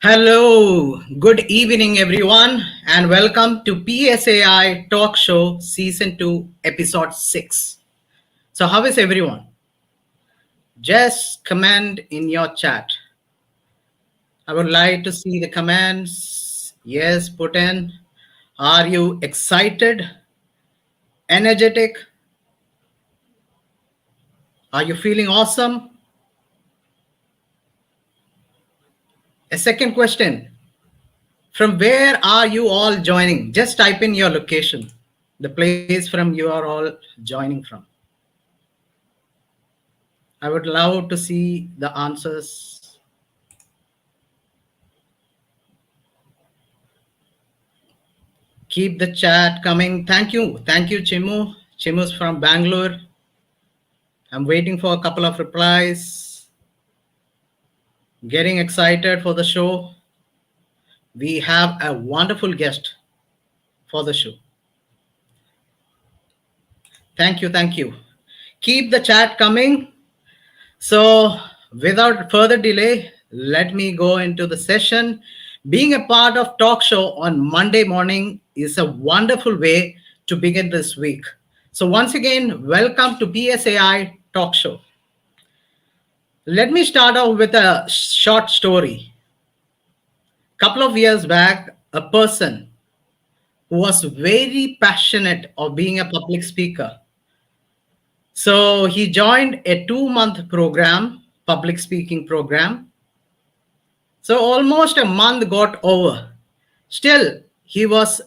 Hello, good evening, everyone, and welcome to PSAI Talk Show Season 2, Episode 6. So, how is everyone? Just comment in your chat. I would like to see the comments. Yes, put in. Are you excited, energetic? Are you feeling awesome? A second question. From where are you all joining? Just type in your location, the place from you are all joining from. I would love to see the answers. Keep the chat coming. Thank you. Thank you, Chimu. Chimu's from Bangalore. I'm waiting for a couple of replies. Getting excited for the show. We have a wonderful guest for the show. Thank you. Thank you. Keep the chat coming. So, without further delay, let me go into the session. Being a part of talk show on Monday morning is a wonderful way to begin this week. So, once again, welcome to PSAI Talk Show. Let me start off with a short story. Couple of years back, a person who was very passionate of being a public speaker. So he joined a 2-month program, public speaking program. So almost a month got over. Still, he was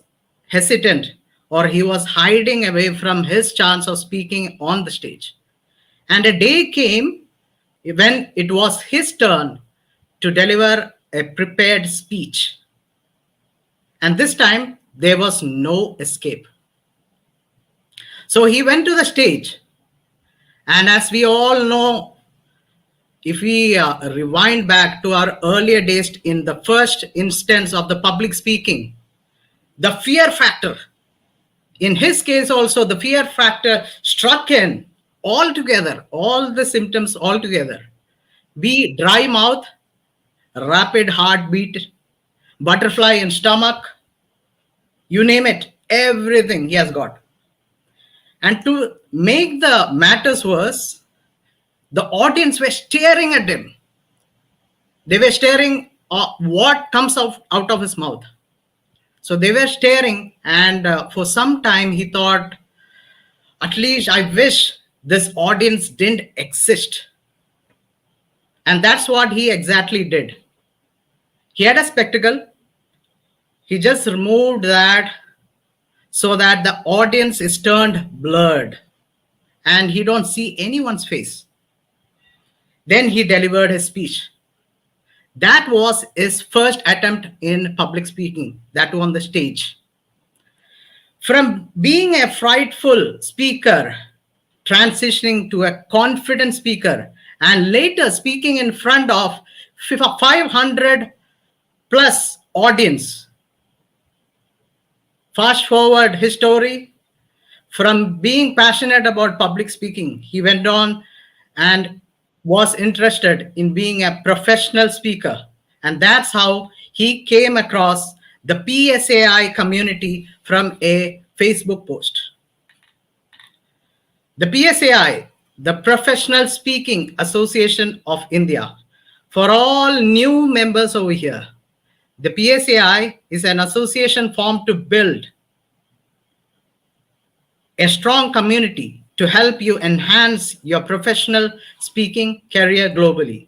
hesitant or he was hiding away from his chance of speaking on the stage. And a day came when it was his turn to deliver a prepared speech. And this time, there was no escape. So he went to the stage. And as we all know, if we rewind back to our earlier days in the first instance of the public speaking, the fear factor, in his case also, the fear factor struck in altogether, all the symptoms altogether. Be dry mouth, rapid heartbeat, butterfly in stomach, you name it, everything he has got. And to make the matters worse, the audience were staring at him. They were staring what comes out of his mouth. So they were staring, and for some time he thought, at least I wish this audience didn't exist. And that's what he exactly did. He had a spectacle. He just removed that so that the audience is turned blurred and he don't see anyone's face. Then he delivered his speech. That was his first attempt in public speaking, that on the stage. From being a frightful speaker, transitioning to a confident speaker, and later speaking in front of 500 plus audience. Fast forward his story. From being passionate about public speaking, he went on and was interested in being a professional speaker. And that's how he came across the PSAI community from a Facebook post. The PSAI, the Professional Speaking Association of India. For all new members over here, the PSAI is an association formed to build a strong community to help you enhance your professional speaking career globally.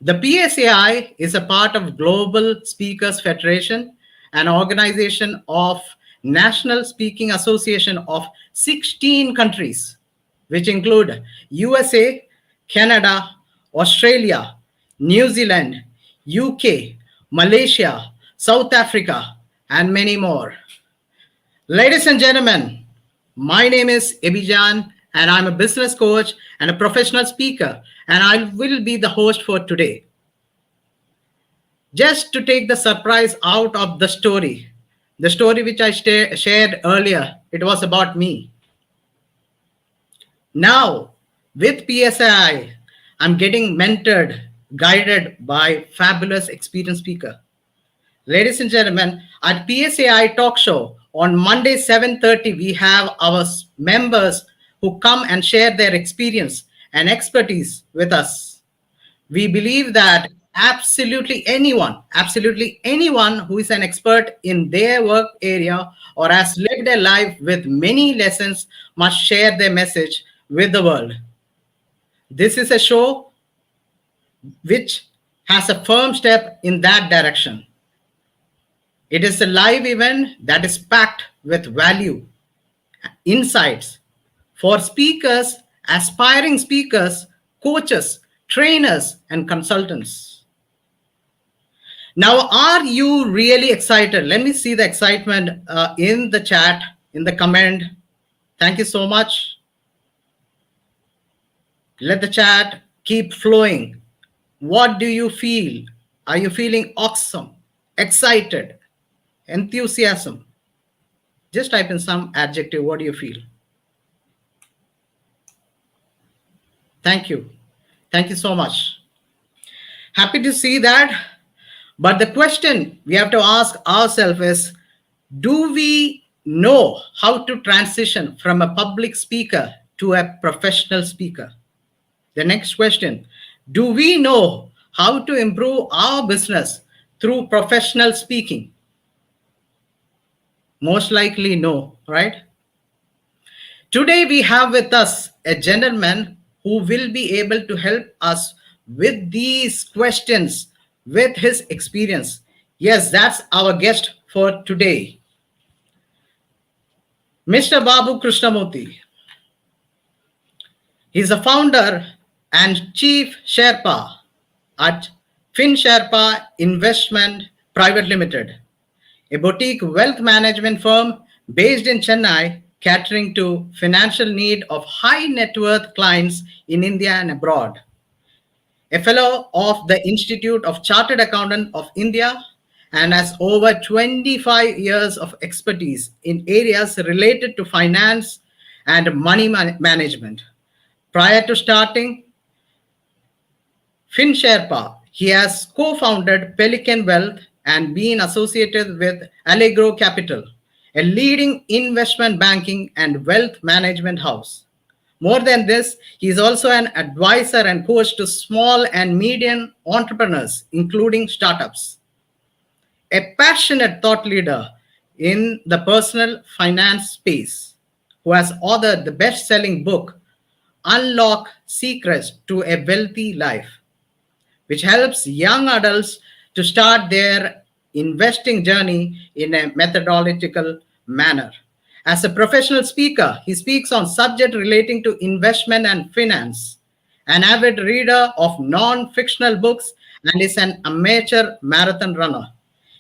The PSAI is a part of Global Speakers Federation, an organization of National Speaking Association of 16 countries, which include USA, Canada, Australia, New Zealand, UK, Malaysia, South Africa, and many more. Ladies and gentlemen, my name is Yabeejan, and I'm a business coach and a professional speaker, and I will be the host for today. Just to take the surprise out of the story which I shared earlier, it was about me. Now, with PSI, I'm getting mentored guided by fabulous experienced speaker. Ladies and gentlemen, at PSAI Talk Show on Monday 7:30, we have our members who come and share their experience and expertise with us. We believe that absolutely anyone who is an expert in their work area or has lived a life with many lessons must share their message with the world. This is a show which has a firm step in that direction. It is a live event that is packed with value, insights for speakers, aspiring speakers, coaches, trainers, and consultants. Now, are you really excited? Let me see the excitement in the chat, in the comment. Thank you so much. Let the chat keep flowing. What do you feel? Are you feeling awesome, excited, enthusiasm? Just type in some adjective. What do you feel? Thank you. Thank you so much. Happy to see that. But the question we have to ask ourselves is, do we know how to transition from a public speaker to a professional speaker? The next question, do we know how to improve our business through professional speaking? Most likely no, right? Today we have with us a gentleman who will be able to help us with these questions with his experience. Yes, that's our guest for today, Mr. Babu Krishnamoorthy. He's the founder and chief Sherpa at Sherpa Investment Private Limited, a boutique wealth management firm based in Chennai, catering to financial need of high net worth clients in India and abroad. A fellow of the Institute of Chartered Accountant of India and has over 25 years of expertise in areas related to finance and money management. Prior to starting Sherpa, he has co-founded Pelican Wealth and been associated with Allegro Capital, a leading investment banking and wealth management house. More than this, he is also an advisor and coach to small and medium entrepreneurs, including startups. A passionate thought leader in the personal finance space, who has authored the best-selling book, Unlock Secrets to a Wealthy Life, which helps young adults to start their investing journey in a methodological manner. As a professional speaker, he speaks on subjects relating to investment and finance, an avid reader of non-fictional books, and is an amateur marathon runner.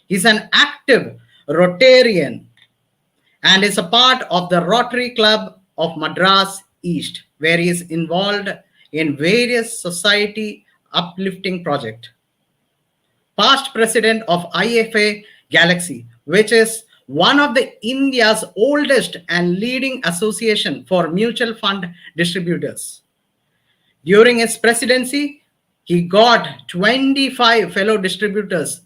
He's an active Rotarian and is a part of the Rotary Club of Madras East, where he is involved in various society uplifting projects. Past president of IFA Galaxy, which is one of the India's oldest and leading association for mutual fund distributors. During his presidency, he got 25 fellow distributors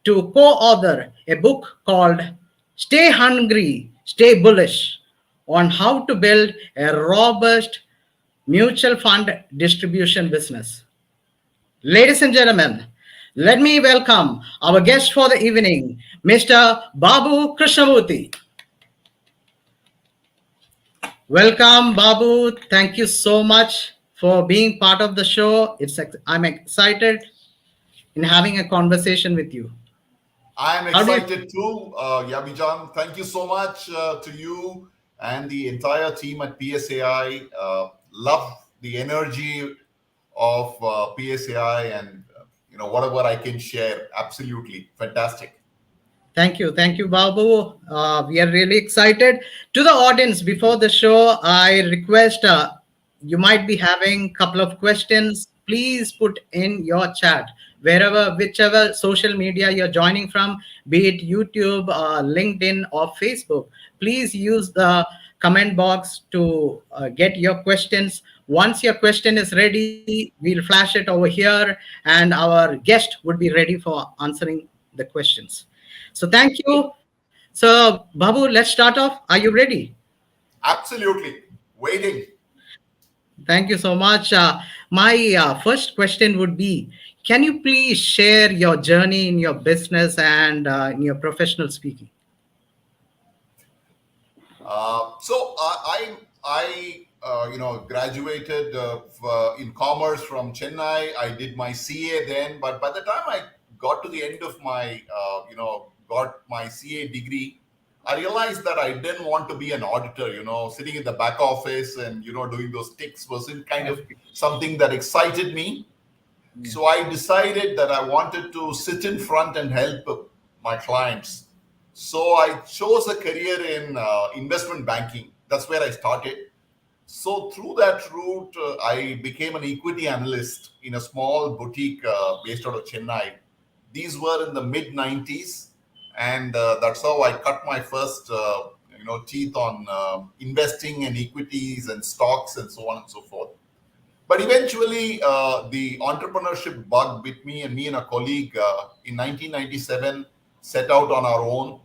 to co-author a book called Stay Hungry, Stay Bullish on how to build a robust mutual fund distribution business. Ladies and gentlemen, let me welcome our guest for the evening, Mr. Babu Krishnamoorthy. Welcome, Babu. Thank you so much for being part of the show. I'm excited in having a conversation with you. I'm excited too, Yabeejan. Thank you so much to you and the entire team at PSAI. Love the energy of PSAI and whatever I can share. Absolutely fantastic. Thank you, Babu. We are really excited. To the audience, before the show, I request you might be having a couple of questions. Please put in your chat wherever, whichever social media you're joining from, be it YouTube, LinkedIn, or Facebook. Please use the comment box to get your questions. Once your question is ready, we'll flash it over here, and our guest would be ready for answering the questions. So thank you. So Babu, let's start off. Are you ready? Absolutely. Waiting. Thank you so much. My first question would be, can you please share your journey in your business and in your professional speaking? So I graduated in commerce from Chennai. I did my CA then, but by the time I got to the end of my got my CA degree, I realized that I didn't want to be an auditor. Sitting in the back office and doing those ticks wasn't kind of Okay. something that excited me. Yeah. So I decided that I wanted to sit in front and help my clients. So I chose a career in investment banking. That's where I started. So through that route, I became an equity analyst in a small boutique based out of Chennai. These were in the mid '90s, and that's how I cut my first teeth on investing in equities and stocks and so on and so forth. But eventually, the entrepreneurship bug bit me, and me and a colleague in 1997 set out on our own.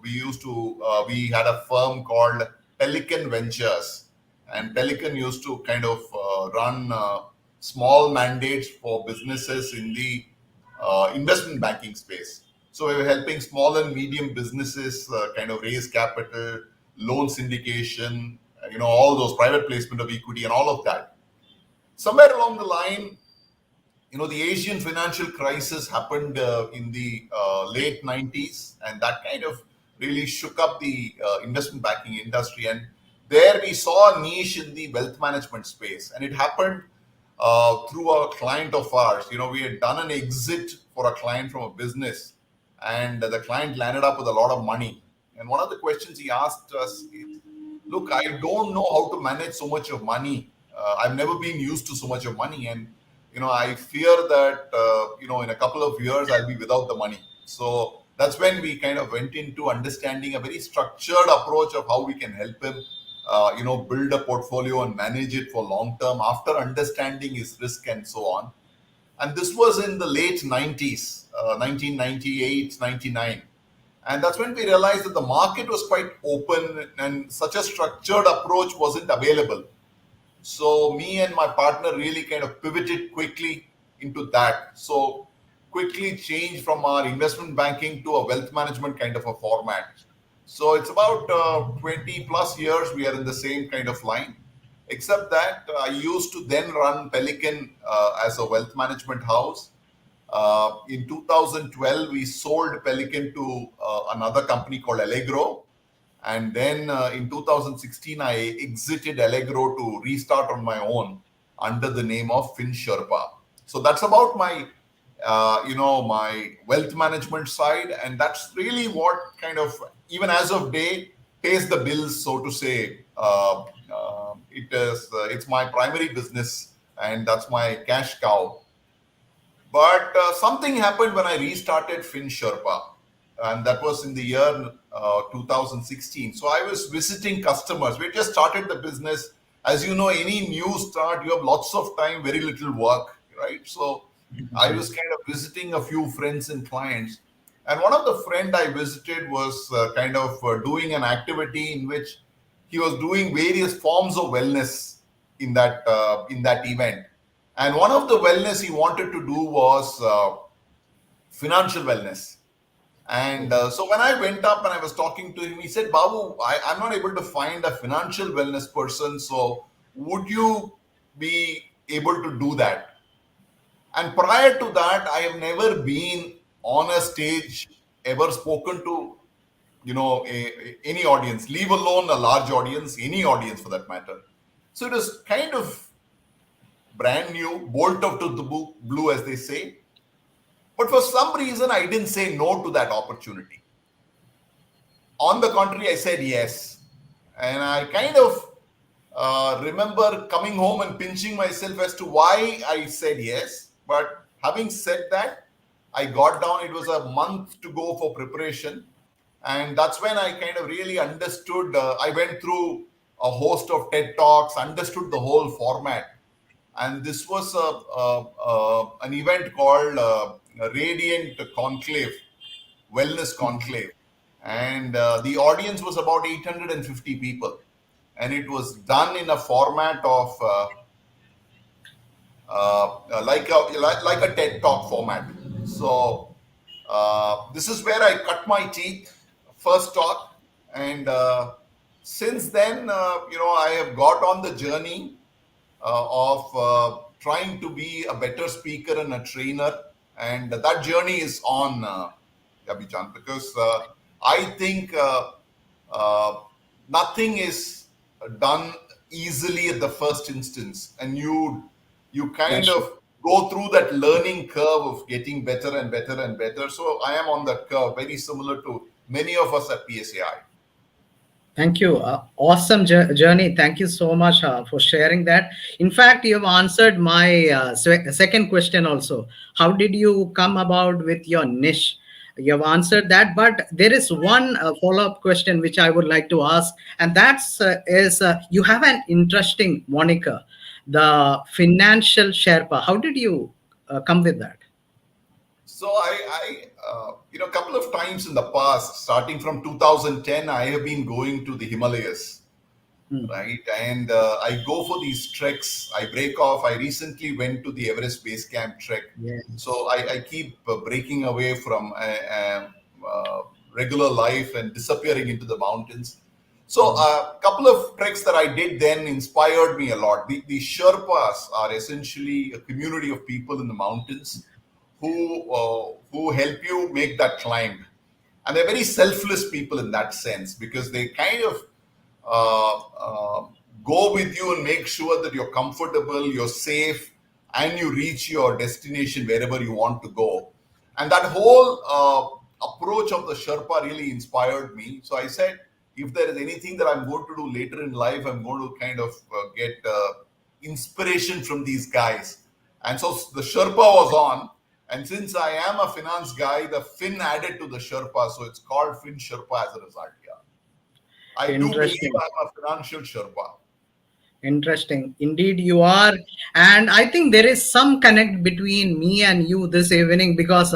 We had a firm called Pelican Ventures, and Pelican used to kind of run small mandates for businesses in the investment banking space. So we were helping small and medium businesses kind of raise capital, loan syndication, all those private placement of equity and all of that. Somewhere along the line, the Asian financial crisis happened in the late '90s, and that kind of really shook up the investment banking industry. And there we saw a niche in the wealth management space, and it happened through a client of ours. We had done an exit for a client from a business, and the client landed up with a lot of money. And one of the questions he asked us is, "Look, I don't know how to manage so much of money. I've never been used to so much of money, and I fear that in a couple of years I'll be without the money." So that's when we kind of went into understanding a very structured approach of how we can help him build a portfolio and manage it for long term after understanding his risk and so on. And this was in the late '90s, 1998, 99. And that's when we realized that the market was quite open and such a structured approach wasn't available. So me and my partner really kind of pivoted quickly into that. So quickly changed from our investment banking to a wealth management kind of a format. So it's about 20 plus years we are in the same kind of line. Except that I used to then run Pelican as a wealth management house. In 2012, we sold Pelican to another company called Allegro. And then in 2016, I exited Allegro to restart on my own under the name of Sherpa. So that's about my wealth management side, and that's really what kind of, even as of day, pays the bills, so to say. It's my primary business, and that's my cash cow. But something happened when I restarted Sherpa, and that was in the year 2016. So I was visiting customers. We had just started the business. As you know, any new start, you have lots of time, very little work, right? So I was kind of visiting a few friends and clients. And one of the friend I visited was kind of doing an activity in which he was doing various forms of wellness in that event. And one of the wellness he wanted to do was financial wellness. And so when I went up and I was talking to him, he said, "Babu, I'm not able to find a financial wellness person. So would you be able to do that?" And prior to that, I have never been on a stage, ever spoken to, any audience, leave alone a large audience, any audience for that matter. So it was kind of brand new, bolt out of the blue, as they say. But for some reason, I didn't say no to that opportunity. On the contrary, I said yes. And I kind of remember coming home and pinching myself as to why I said yes. But having said that, I got down. It was a month to go for preparation. And that's when I kind of really understood. I went through a host of TED Talks, understood the whole format. And this was an event called Radiant Conclave, Wellness Conclave. And the audience was about 850 people. And it was done in a format of like a TED Talk format. So this is where I cut my teeth, first talk, and since then, I have got on the journey of trying to be a better speaker and a trainer, and that journey is on, Yabeejan, because I think uh, nothing is done easily at the first instance, and you kind That's true. of go through that learning curve of getting better and better and better. So I am on that curve, very similar to many of us at PSAI. Thank you. Awesome journey. Thank you so much for sharing that. In fact, you have answered my second question also. How did you come about with your niche? You have answered that, but there is one follow-up question which I would like to ask, and that's is you have an interesting moniker, the Financial Sherpa. How did you come with that? So a couple of times in the past, starting from 2010, I have been going to the Himalayas, Hmm. right? And I go for these treks. I break off. I recently went to the Everest Base Camp trek. Yes. So I keep breaking away from regular life and disappearing into the mountains. So a couple of treks that I did then inspired me a lot. The Sherpas are essentially a community of people in the mountains who help you make that climb, and they're very selfless people in that sense because they kind of uh, uh, go with you and make sure that you're comfortable, you're safe, and you reach your destination wherever you want to go. And that whole approach of the Sherpa really inspired me. So I said, if there is anything that I'm going to do later in life, I'm going to kind of get inspiration from these guys. And so the Sherpa was on. And since I am a finance guy, the Fin added to the Sherpa. So it's called Fin Sherpa as a result. Yeah. I do believe Interesting. I'm a financial Sherpa. Interesting. Indeed, you are. And I think there is some connect between me and you this evening because,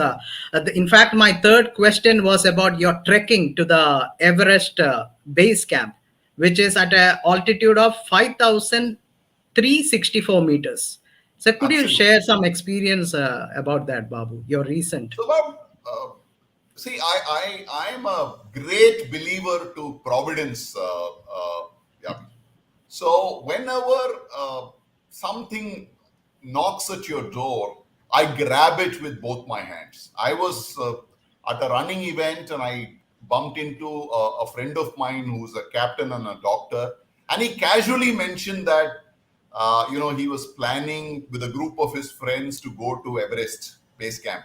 in fact, my third question was about your trekking to the Everest base camp, which is at an altitude of 5,364 meters. So, could you Absolutely. share some experience about that, Babu? Your recent. So, Bob, see, I'm a great believer to providence. Yeah. So, whenever something knocks at your door, I grab it with both my hands. I was at a running event and I bumped into a friend of mine who's a captain and a doctor, and he casually mentioned that he was planning with a group of his friends to go to Everest base camp,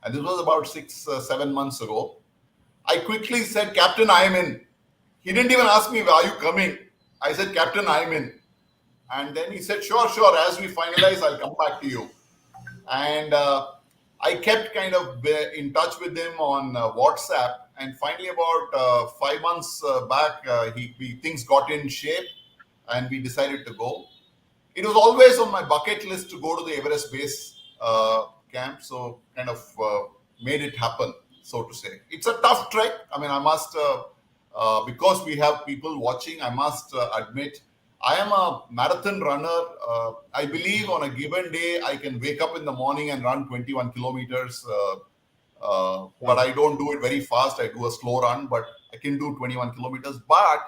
and this was about 7 months ago. I quickly said, Captain, I am in. He didn't even ask me, are you coming? I said, Captain, I am in. And then he said, sure, sure. As we finalize, I'll come back to you. And I kept kind of in touch with him on WhatsApp. And finally, about 5 months back, things got in shape and we decided to go. It was always on my bucket list to go to the Everest base camp. So kind of made it happen, so to say. It's a tough trek. I mean, I must, because we have people watching, I must admit, I am a marathon runner. I believe on a given day, I can wake up in the morning and run 21 kilometers. But Wow. I don't do it very fast. I do a slow run, but I can do 21 kilometers. But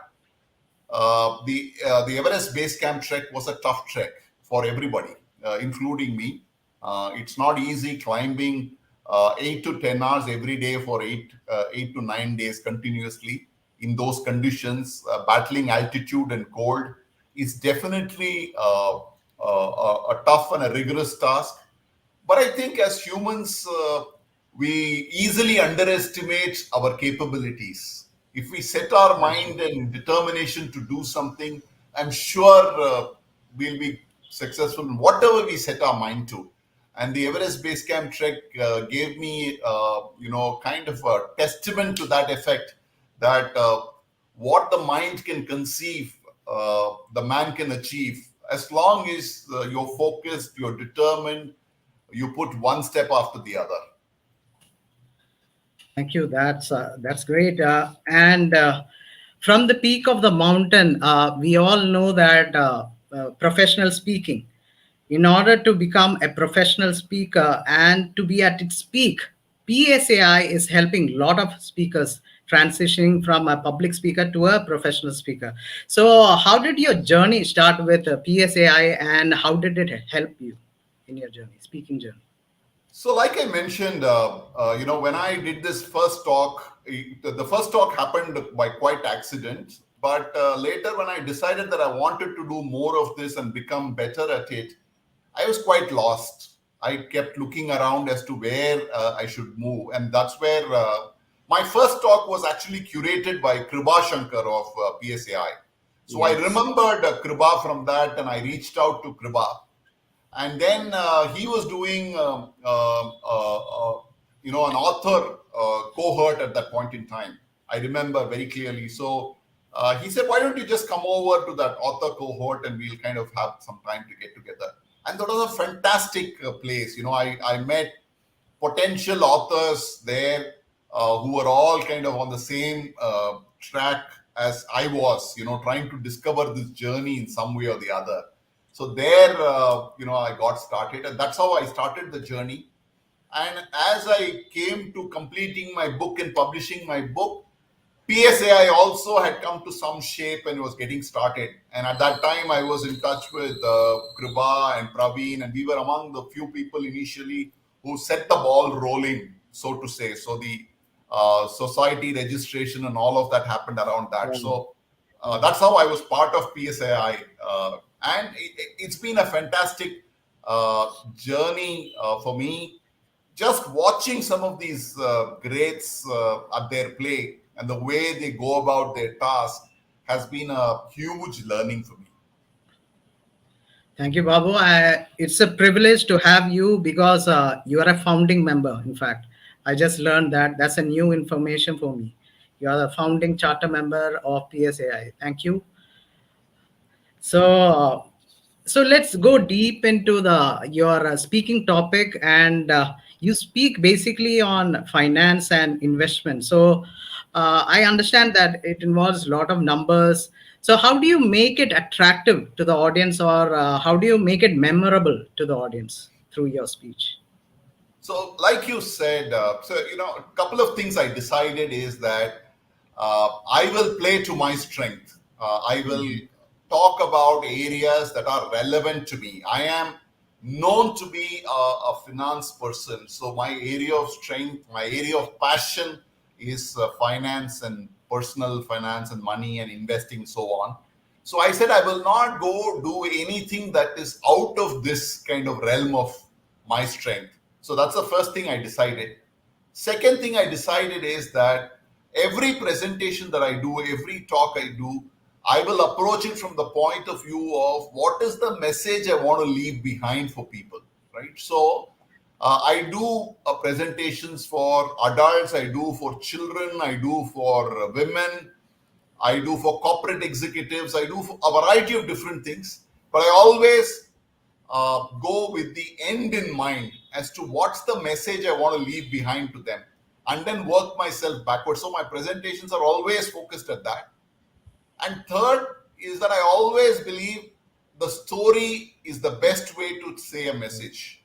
the Everest base camp trek was a tough trek for everybody, including me. It's not easy climbing 8 to 10 hours every day for 8 to 9 days continuously in those conditions. Battling altitude and cold is definitely a tough and a rigorous task. But I think as humans, we easily underestimate our capabilities. If we set our That's true. mind and determination to do something, I'm sure we'll be successful in whatever we set our mind to. And the Everest Base Camp trek gave me, kind of a testament to that effect that what the mind can conceive, the man can achieve, as long as you're focused, you're determined, you put one step after the other. Thank you. That's great. And from the peak of the mountain, we all know that professional speaking. In order to become a professional speaker and to be at its peak, PSAI is helping a lot of speakers transitioning from a public speaker to a professional speaker. So, how did your journey start with PSAI, and how did it help you in your journey, speaking journey? So, like I mentioned, when I did this first talk, the first talk happened by quite accident. But later, when I decided that I wanted to do more of this and become better at it, I was quite lost. I kept looking around as to where I should move, and that's where my first talk was actually curated by Kriba Shankar of PSAI. So I Yes. remembered Kriba from that, and I reached out to Kriba, and then he was doing an author cohort at that point in time. I remember very clearly. So he said, why don't you just come over to that author cohort and we'll kind of have some time to get together. And that was a fantastic place. I met potential authors there who were all kind of on the same track as I was, trying to discover this journey in some way or the other. So there, I got started, and that's how I started the journey. And as I came to completing my book and publishing my book, PSAI also had come to some shape and was getting started. And at that time, I was in touch with Kriba and Praveen, and we were among the few people initially who set the ball rolling, so to say. So the society registration and all of that happened around that. Wow. So Wow. that's how I was part of PSAI. And it's been a fantastic journey for me, just watching some of these greats at their play and the way they go about their task has been a huge learning for me. Thank you, Babu. It's a privilege to have you because you are a founding member. In fact, I just learned that. That's a new information for me. You are the founding charter member of PSAI. Thank you. So, so let's go deep into the your speaking topic, and you speak basically on finance and investment. So, I understand that it involves a lot of numbers. So, how do you make it attractive to the audience, or how do you make it memorable to the audience through your speech? So, like you said, a couple of things I decided is that I will play to my strength. I will talk about areas that are relevant to me. I am known to be a finance person, so my area of strength, my area of passion is finance and personal finance and money and investing, so on. So I said I will not go do anything that is out of this kind of realm of my strength. So that's the first thing I decided. Second thing I decided is that every presentation that I do, every talk I do, I will approach it from the point of view of what is the message I want to leave behind for people, right? So I do presentations for adults, I do for children, I do for women, I do for corporate executives, I do for a variety of different things. But I always go with the end in mind as to what's the message I want to leave behind to them, and then work myself backwards. So my presentations are always focused at that. And third is that I always believe the story is the best way to say a message.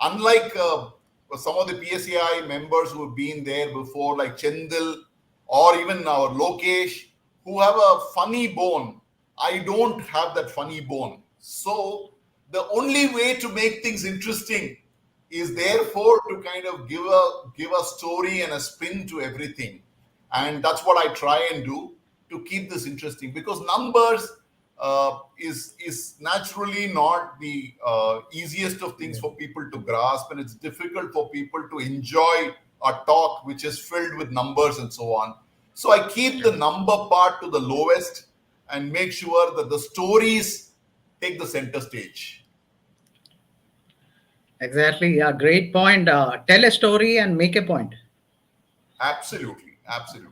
Unlike some of the PSAI members who have been there before, like Chendil or even our Lokesh, who have a funny bone, I don't have that funny bone. So the only way to make things interesting is therefore to kind of give a story and a spin to everything. And that's what I try and do to keep this interesting, because numbers is naturally not the easiest of things for people to grasp, and it's difficult for people to enjoy a talk which is filled with numbers and so on. So I keep the number part to the lowest and make sure that the stories take the center stage. Exactly. Yeah, great point. Tell a story and make a point. Absolutely, absolutely.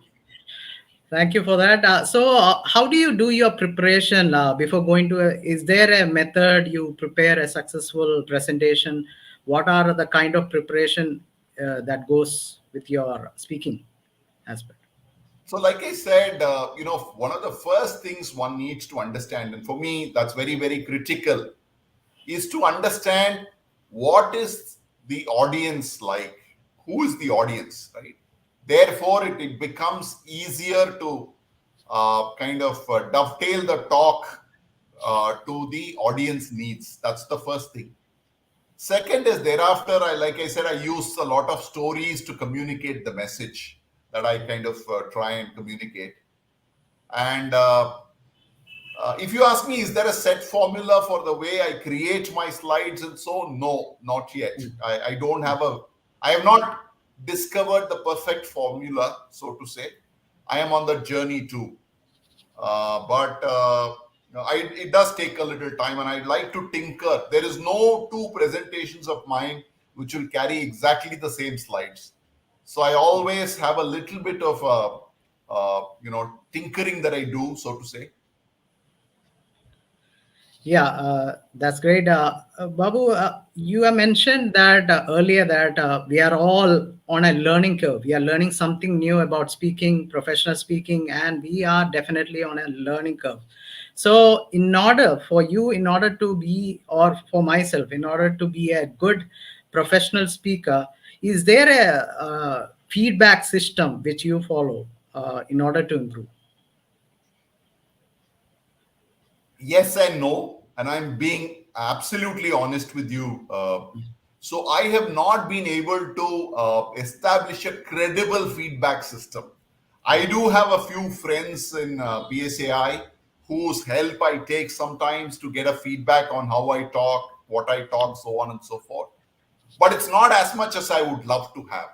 Thank you for that. How do you do your preparation before going to? Is there a method you prepare a successful presentation? What are the kind of preparation that goes with your speaking aspect? So, like I said, one of the first things one needs to understand, and for me, that's very, very critical, is to understand what is the audience like, who is the audience, right? Therefore, it becomes easier to dovetail the talk to the audience needs. That's the first thing. Second is thereafter, like I said, I use a lot of stories to communicate the message that I kind of try and communicate. And if you ask me, is there a set formula for the way I create my slides and so? No, not yet. I don't have I have not discovered the perfect formula, so to say. I am on the journey too. But it does take a little time, and I like to tinker. There is no two presentations of mine which will carry exactly the same slides. So I always have a little bit of tinkering that I do, so to say. Yeah, that's great. Babu, you have mentioned that earlier that we are all on a learning curve. We are learning something new about speaking, professional speaking, and we are definitely on a learning curve. So, in order for you, in order to be, or for myself, in order to be a good professional speaker, is there a feedback system which you follow in order to improve? Yes and no, and I'm being absolutely honest with you. So I have not been able to establish a credible feedback system. I do have a few friends in PSAI whose help I take sometimes to get a feedback on how I talk, what I talk, so on and so forth. But it's not as much as I would love to have.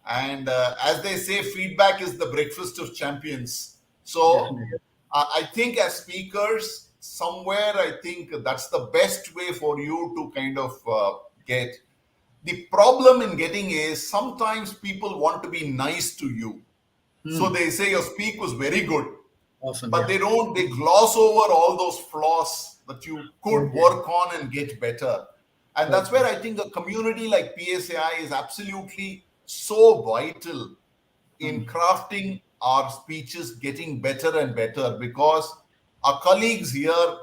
And as they say, feedback is the breakfast of champions. So Definitely. I think as speakers, somewhere I think that's the best way for you to kind of get. The problem in getting is sometimes people want to be nice to you. So Hmm. they say your speak was very good, Awesome. but Yeah. they gloss over all those flaws that you could Okay. work on and get better. And that's Okay. where I think a community like PSAI is absolutely so vital Hmm. in crafting our speeches, getting better and better, because our colleagues here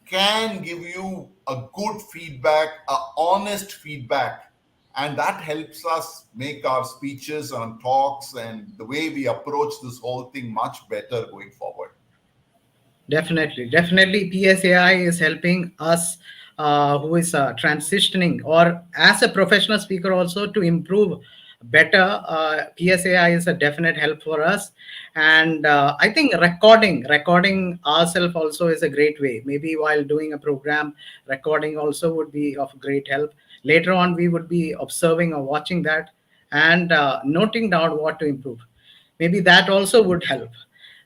can give you a good feedback, a honest feedback, and that helps us make our speeches and talks and the way we approach this whole thing much better going forward. Definitely, definitely, PSAI is helping us who is transitioning or as a professional speaker also to improve better. PSAI is a definite help for us, and I think recording ourselves also is a great way. Maybe while doing a program, recording also would be of great help. Later on, we would be observing or watching that and noting down what to improve. Maybe that also would help.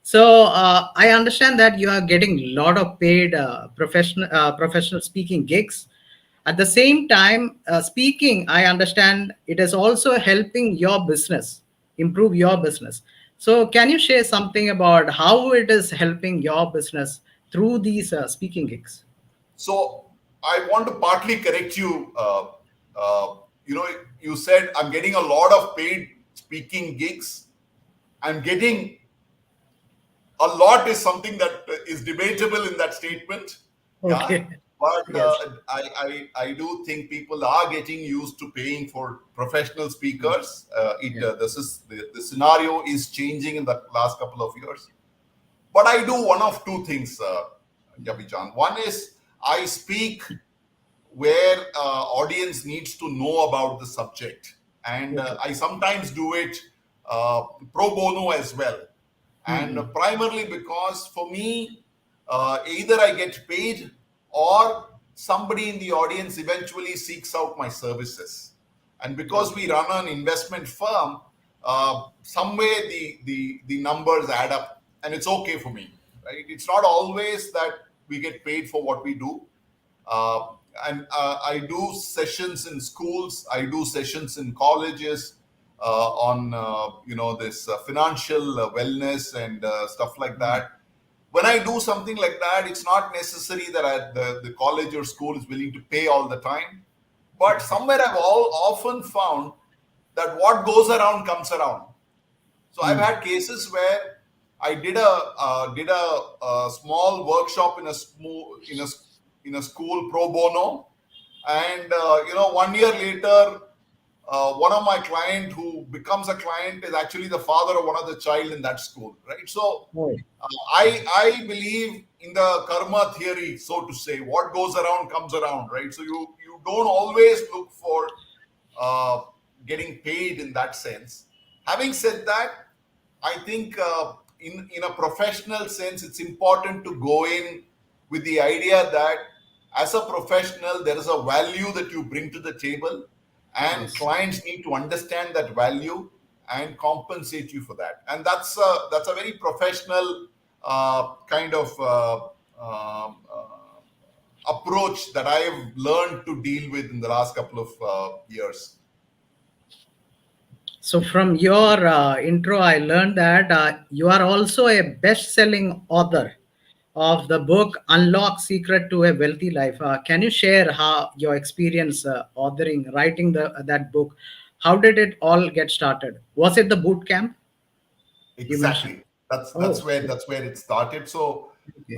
So I understand that you are getting a lot of paid professional speaking gigs. At the same time, speaking, I understand it is also helping your business improve your business. So can you share something about how it is helping your business through these speaking gigs? So I want to partly correct you. Uh, you know, you said I'm getting a lot of paid speaking gigs. I'm getting a lot is something that is debatable in that statement. Yeah, Okay. but Yes. I do think people are getting used to paying for professional speakers. Yeah. The scenario is changing in the last couple of years. But I do one of two things, Yabeejan. One is I speak where audience needs to know about the subject, and Okay. I sometimes do it pro bono as well, and Hmm. primarily because for me, either I get paid or somebody in the audience eventually seeks out my services. And because Okay. we run an investment firm, somewhere the numbers add up, and it's okay for me, right? It's not always that we get paid for what we do. uh, and I do sessions in schools, I do sessions in colleges, on this financial wellness and stuff like that. When I do something like that, it's not necessary that the college or school is willing to pay all the time. But somewhere I've often found that what goes around comes around. So I've had cases where I did a small workshop in a school pro bono, and 1 year later, one of my client who becomes a client is actually the father of one of the child in that school, right? So Oh, I believe in the karma theory, so to say. What goes around comes around, right? So you don't always look for uh, getting paid in that sense. Having said that, I think in a professional sense, it's important to go in with the idea that as a professional, there is a value that you bring to the table, and yes. clients need to understand that value and compensate you for that. And that's a very professional kind of approach that I have learned to deal with in the last couple of years. So from your intro, I learned that you are also a best-selling author of the book "Unlock Secret to a Wealthy Life." Can you share how your experience writing that book? How did it all get started? Was it the boot camp you mentioned? Exactly. That's Oh, that's where that's where it started. So, okay.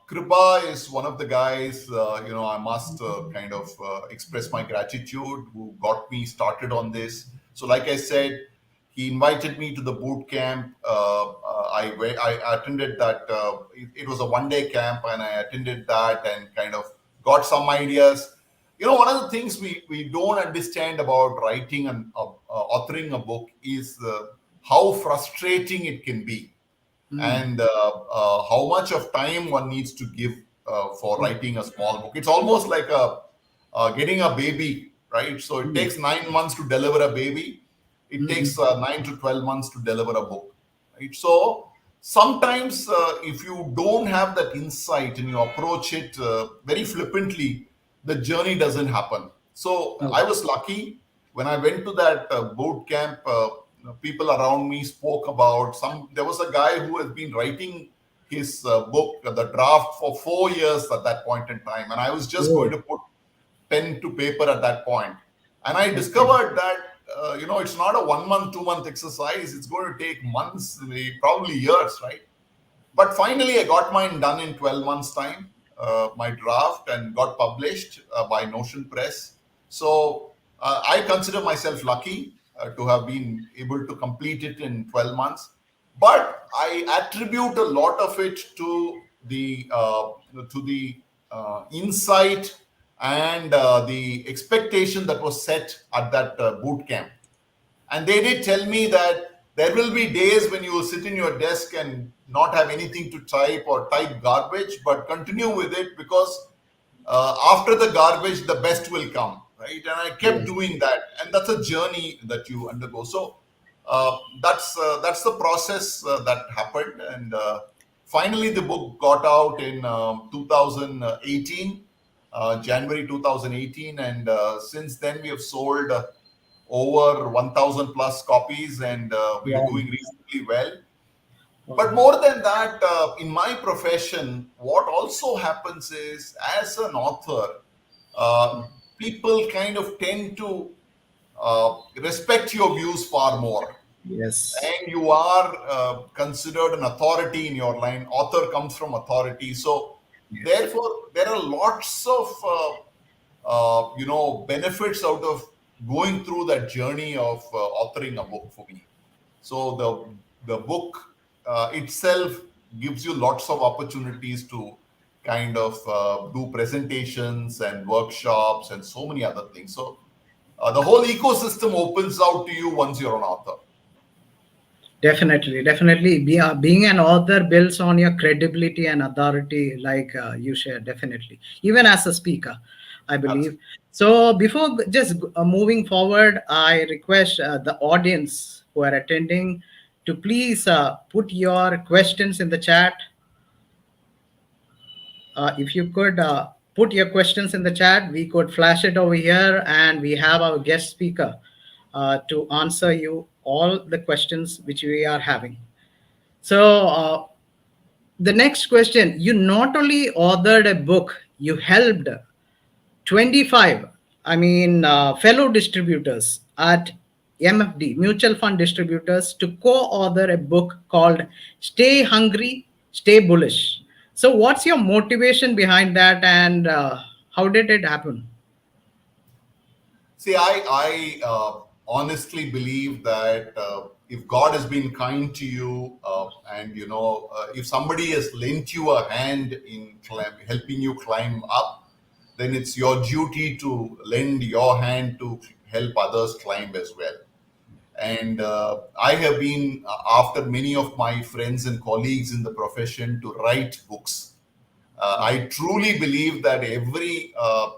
Kripa is one of the guys. I must kind of express my gratitude who got me started on this. So, like I said, he invited me to the boot camp. I attended that. It was a 1 day camp, and I attended that and kind of got some ideas. One of the things we don't understand about writing and authoring a book is how frustrating it can be, Hmm. and how much of time one needs to give for writing a small book. It's almost like getting a baby, right? So it Yes. takes 9 months to deliver a baby. It Hmm. takes 9 to 12 months to deliver a book, right? So sometimes if you don't have that insight and you approach it very flippantly, the journey doesn't happen. So Oh, I was lucky when I went to that boot camp. People around me spoke about some. There was a guy who has been writing his book, the draft, for 4 years at that point in time, and I was just oh, going to put pen to paper at that point. And I okay. discovered that it's not a 1 month, 2 month exercise. It's going to take months, probably years, right? But finally, I got mine done in 12 months' time, my draft, and got published by Notion Press. So I consider myself lucky to have been able to complete it in 12 months. But I attribute a lot of it to the insight and the expectation that was set at that boot camp. And they did tell me that there will be days when you will sit in your desk and not have anything to type or type garbage, but continue with it because after the garbage, the best will come, right? And I kept Yes. doing that, and that's a journey that you undergo. So that's the process that happened, and finally the book got out in 2018, January 2018, and since then we have sold over 1,000 plus copies, and we are Yeah. doing reasonably well. But Oh, more than that, in my profession, what also happens is, as an author, uh, people kind of tend to respect your views far more, yes. and you are considered an authority in your line. Author comes from authority, so Yes. therefore there are lots of benefits out of going through that journey of authoring a book for me. So the book itself gives you lots of opportunities to kind of do presentations and workshops and so many other things. So the whole ecosystem opens out to you once you're an author. Definitely, definitely. Being an author builds on your credibility and authority, like you share. Definitely, even as a speaker, I believe. Absolutely. So, before just moving forward, I request the audience who are attending to please put your questions in the chat. If you could put your questions in the chat, we could flash it over here, and we have our guest speaker. to answer you all the questions which we are having. So, the next question, you not only authored a book, you helped 25, fellow distributors at MFD, Mutual Fund Distributors, to co author a book called Stay Hungry, Stay Bullish. So, what's your motivation behind that, and how did it happen? See, I honestly believe that if God has been kind to you, and if somebody has lent you a hand in helping you climb up, then it's your duty to lend your hand to help others climb as well. And I have been, after many of my friends and colleagues in the profession, to write books. I truly believe that every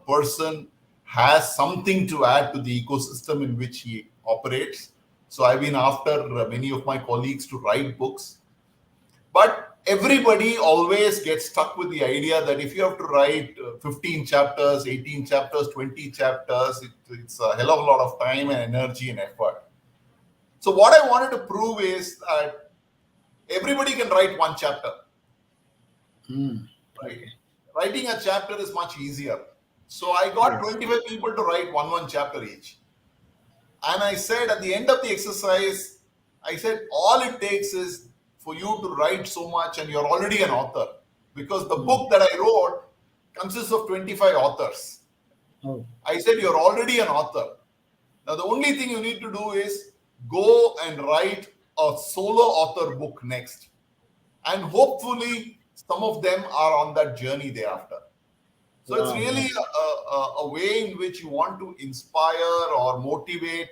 person has something to add to the ecosystem in which he operates. So I've been after many of my colleagues to write books. But everybody always gets stuck with the idea that if you have to write 15 chapters, 18 chapters, 20 chapters, it's a hell of a lot of time and energy and effort. So what I wanted to prove is that everybody can write one chapter, right? Okay. Writing a chapter is much easier. So I got Yes. 25 people to write one chapter each. And I said at the end of the exercise, I said, all it takes is for you to write so much and you're already an author. Because the Hmm. book that I wrote consists of 25 authors. Oh, I said, you're already an author. Now, the only thing you need to do is go and write a solo author book next. And hopefully, some of them are on that journey thereafter. So it's wow, really that's a way in which you want to inspire or motivate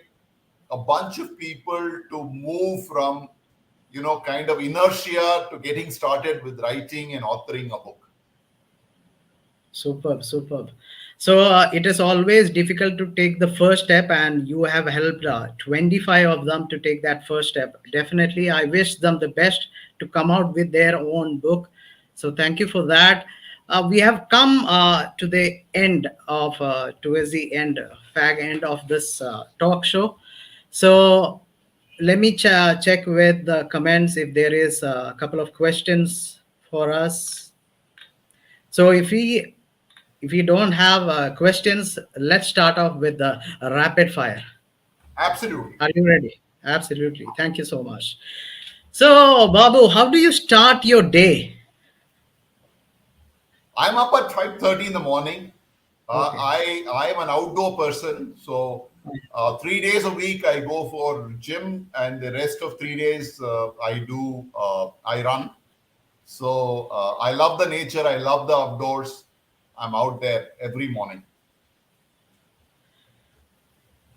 a bunch of people to move from, kind of inertia to getting started with writing and authoring a book. superb, superb. So, it is always difficult to take the first step, and you have helped 25 of them to take that first step. Definitely, I wish them the best to come out with their own book. So, thank you for that. We have come to the end of, towards the end, fag end of this talk show. So, let me check with the comments if there is a couple of questions for us. So, if we don't have questions, let's start off with the rapid fire. Absolutely. Are you ready? Absolutely. Thank you so much. So, Babu, how do you start your day? I'm up at 5:30 in the morning. Okay. I am an outdoor person, so 3 days a week I go for gym, and the rest of 3 days I run. So I love the nature. I love the outdoors. I'm out there every morning.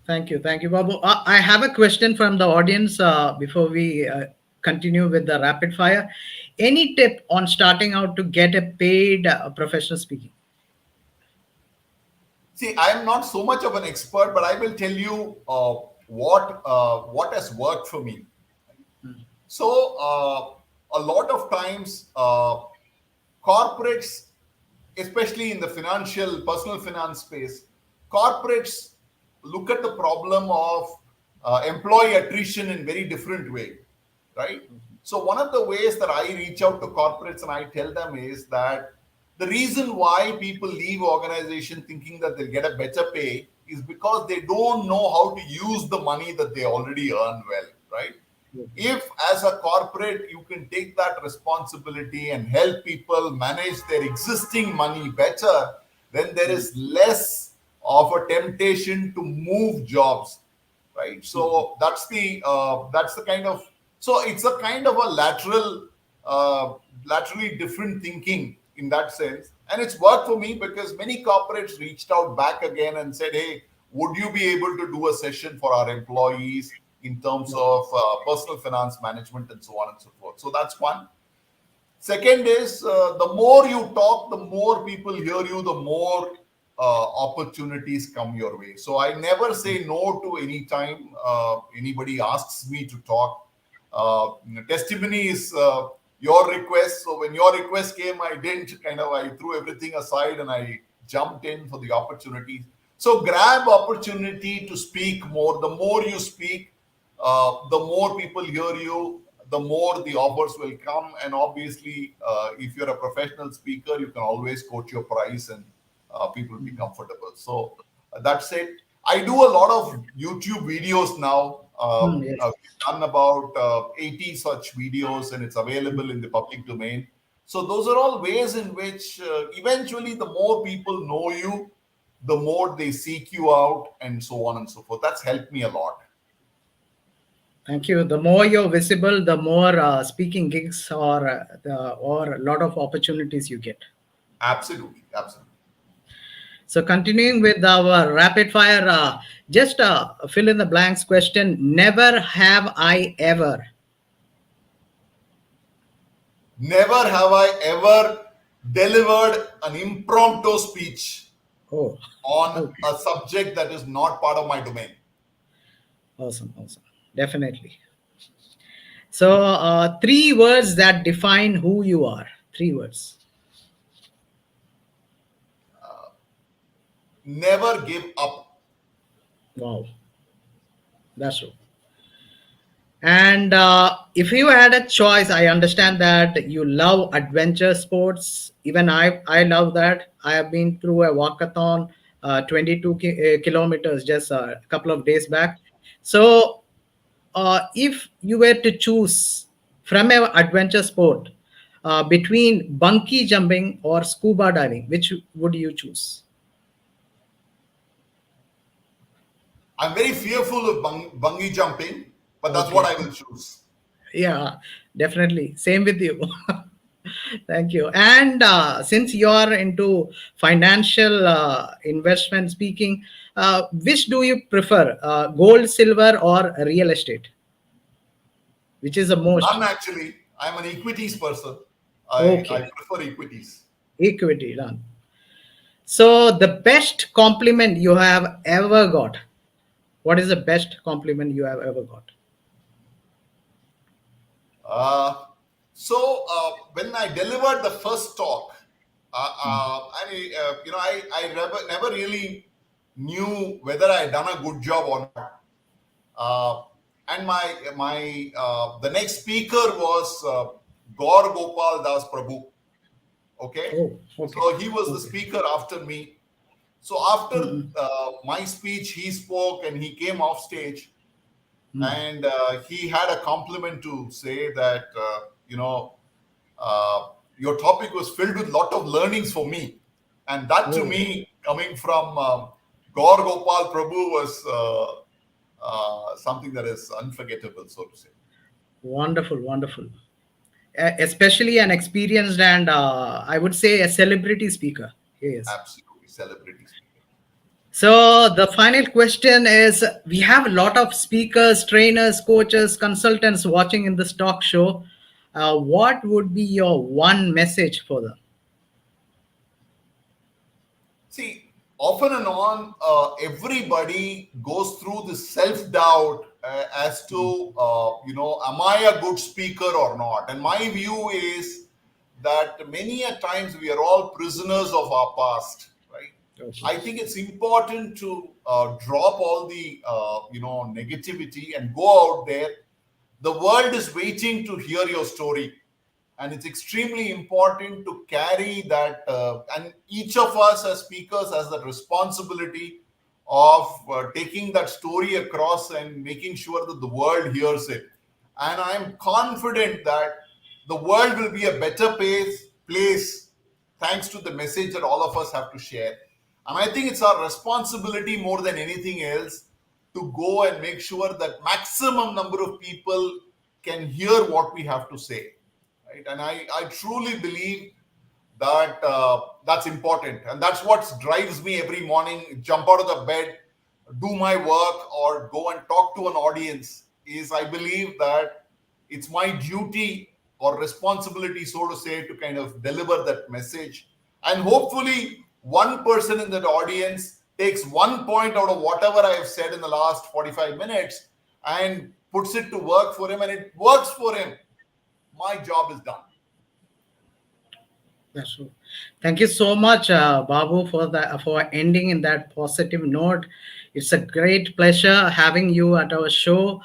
Thank you. Thank you, Babu. I have a question from the audience before we continue with the rapid fire. Any tip on starting out to get a paid professional speaking? See, I am not so much of an expert, but I will tell you what has worked for me. So a lot of times, corporates, especially in the personal finance space, corporates look at the problem of employee attrition in very different way, right? So one of the ways that I reach out to corporates and I tell them is that the reason why people leave organization thinking that they'll get a better pay is because they don't know how to use the money that they already earn well, right? If as a corporate you can take that responsibility and help people manage their existing money better, then there is less of a temptation to move jobs, right? So that's the kind of, so it's a kind of a laterally different thinking in that sense, and it's worked for me because many corporates reached out back again and said, hey, would you be able to do a session for our employees in terms of personal finance management and so on and so forth. So that's one. Second is, the more you talk, the more people hear you, the more opportunities come your way. So I never say no to any time anybody asks me to talk. Testimony is your request. So when your request came, I threw everything aside and I jumped in for the opportunities. So grab opportunity to speak more. The more you speak, the more people hear you, the more the offers will come. And obviously, if you're a professional speaker, you can always quote your price, and people will be comfortable. So that's it. I do a lot of YouTube videos now. Yes. We've done about 80 such videos, and it's available in the public domain. So those are all ways in which eventually the more people know you, the more they seek you out, and so on and so forth. That's helped me a lot. Thank you. The more you're visible, the more speaking gigs or a lot of opportunities you get. Absolutely, absolutely. So continuing with our rapid fire, just fill in the blanks question. Never have I ever. Never have I ever delivered an impromptu speech Oh, on okay. a subject that is not part of my domain. Awesome, awesome. Definitely. So, three words that define who you are. Three words. Never give up. Wow, that's true. And if you had a choice, I understand that you love adventure sports. Even I love that. I have been through a walkathon, 22 kilometers just a couple of days back. So, if you were to choose from a adventure sport between bungee jumping or scuba diving, which would you choose? I'm very fearful of bungee jumping, but that's what Okay. I will choose. Yeah, definitely. Same with you. Thank you. And since you are into financial investment speaking, which do you prefer, gold, silver, or real estate? Which is the most? None actually. I'm an equities person. I Okay, prefer equities. equity, done. So, the best compliment you have ever got. What is the best compliment you have ever got? Uh, when I delivered the first talk, I never really knew whether I had done a good job or not. Uh, and my the next speaker was Gaur Gopal Das Prabhu. Okay, Oh, okay. so he was the Okay. speaker after me. So after Mm-mm. my speech, he spoke and he came off stage, Mm. and he had a compliment to say that uh, your topic was filled with lot of learnings for me, and that to Oh, me coming from Gaur Gopal Prabhu was something that is unforgettable, so to say. wonderful, wonderful. Especially an experienced and I would say a celebrity speaker. Yes. Absolutely, celebrity speaker. So the final question is: we have a lot of speakers, trainers, coaches, consultants watching in this talk show. What would be your one message for them? See, often and on, everybody goes through this self doubt as to, am I a good speaker or not? And my view is that many a times we are all prisoners of our past, right? Okay. I think it's important to drop all the, negativity and go out there. The world is waiting to hear your story, and it's extremely important to carry that, and each of us as speakers has that responsibility of taking that story across and making sure that the world hears it. And I'm confident that the world will be a better place thanks to the message that all of us have to share. And I think it's our responsibility more than anything else to go and make sure that maximum number of people can hear what we have to say, right? And I truly believe that that's important, and that's what drives me every morning. Jump out of the bed, do my work, or go and talk to an audience. Is I believe that it's my duty or responsibility, so to say, to kind of deliver that message, and hopefully one person in that audience takes one point out of whatever I have said in the last 45 minutes and puts it to work for him, and it works for him. My job is done. That's true. Thank you so much, Babu, for ending in that positive note. It's a great pleasure having you at our show.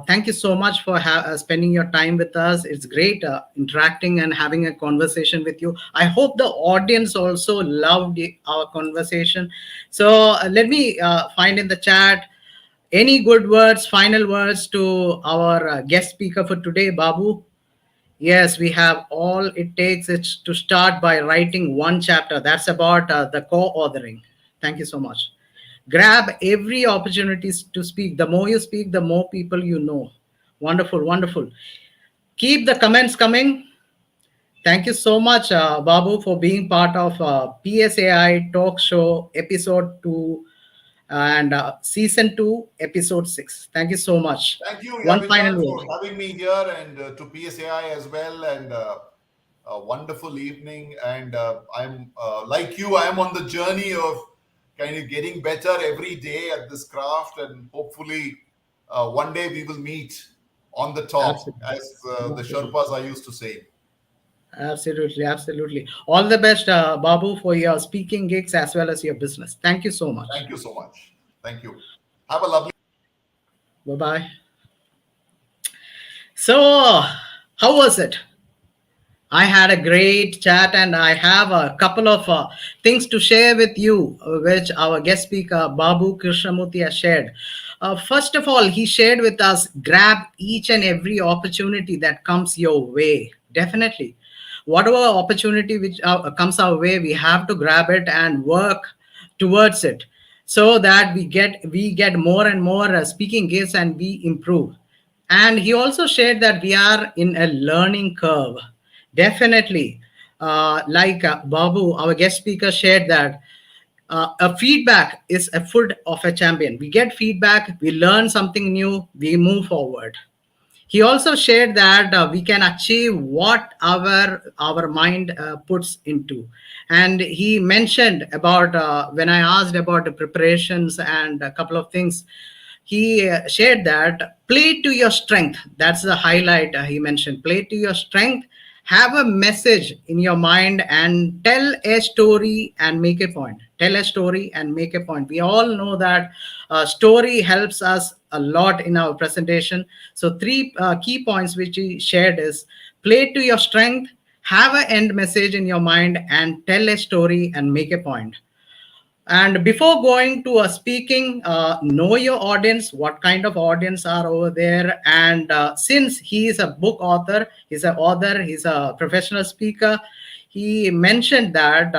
Thank you so much for spending your time with us. It's great interacting and having a conversation with you. I hope the audience also loved our conversation. So let me find in the chat any good words, final words to our guest speaker for today, Babu. Yes, we have all it takes is to start by writing one chapter. That's about the co-authoring. Thank you so much. Grab every opportunity to speak. The more you speak, the more people you know. Wonderful, wonderful. Keep the comments coming. Thank you so much, Babu, for being part of PSAI Talk Show episode 2 and season 2, episode 6. Thank you so much. Thank you, One Yabeejan, final word. for having me here, and to PSAI as well. And a wonderful evening. And I'm like you, I am on the journey of kind of getting better every day at this craft, and hopefully one day we will meet on the top, Absolutely. as the Absolutely. Sherpas I used to say. Absolutely, absolutely. All the best, Babu, for your speaking gigs as well as your business. Thank you so much. Thank you so much. Thank you. Have a lovely. Bye bye. So, how was it? I had a great chat and I have a couple of things to share with you, which our guest speaker Babu Krishnamoorthy has shared. First of all, he shared with us grab each and every opportunity that comes your way. Definitely. Whatever opportunity which comes our way, we have to grab it and work towards it so that we get more and more speaking gigs and we improve. And he also shared that we are in a learning curve. Definitely. Like Babu, our guest speaker, shared that a feedback is a food of a champion. We get feedback, we learn something new, we move forward. He also shared that we can achieve what our mind puts into, and he mentioned about when I asked about the preparations and a couple of things. He shared that play to your strength. That's the highlight. He mentioned play to your strength, have a message in your mind and tell a story and make a point. Tell a story and make a point. We all know that story helps us a lot in our presentation. So three key points which he shared is play to your strength, have an end message in your mind and tell a story and make a point. And before going to a speaking, know your audience, what kind of audience are over there. And since he is a book author, he's a professional speaker, he mentioned that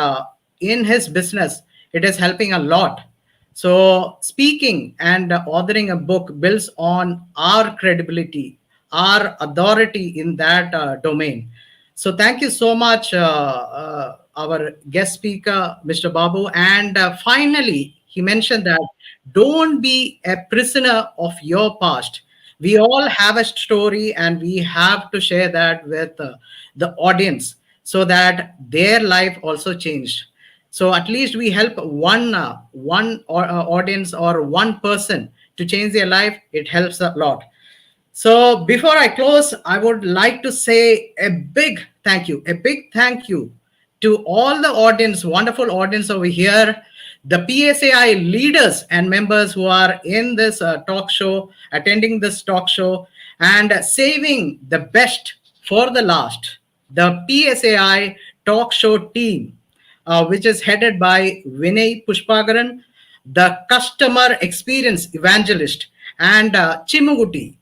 in his business it is helping a lot. So speaking and authoring a book builds on our credibility, our authority in that domain. So thank you so much, our guest speaker, Mr. Babu. And finally, he mentioned that don't be a prisoner of your past. We all have a story, and we have to share that with the audience so that their life also changed. So at least we help one audience or one person to change their life. It helps a lot. So before I close, I would like to say a big thank you to all the audience, wonderful audience over here, the PSAI leaders and members who are in this talk show, attending this talk show, and saving the best for the last. The PSAI talk show team, which is headed by Vinay Pushpagaran, the customer experience evangelist, and Chimuguti,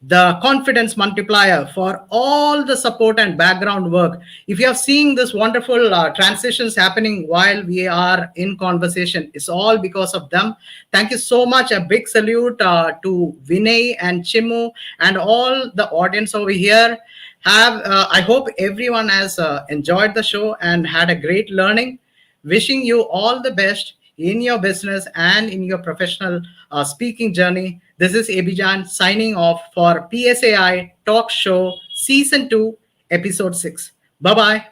the confidence multiplier, for all the support and background work. If you have seen this wonderful transitions happening while we are in conversation, it's all because of them. Thank you so much. A big salute to Vinay and Chimu and all the audience over here. I hope everyone has enjoyed the show and had a great learning. Wishing you all the best in your business and in your professional speaking journey. This is Yabeejan signing off for PSAI Talk Show Season 2, Episode 6. Bye bye.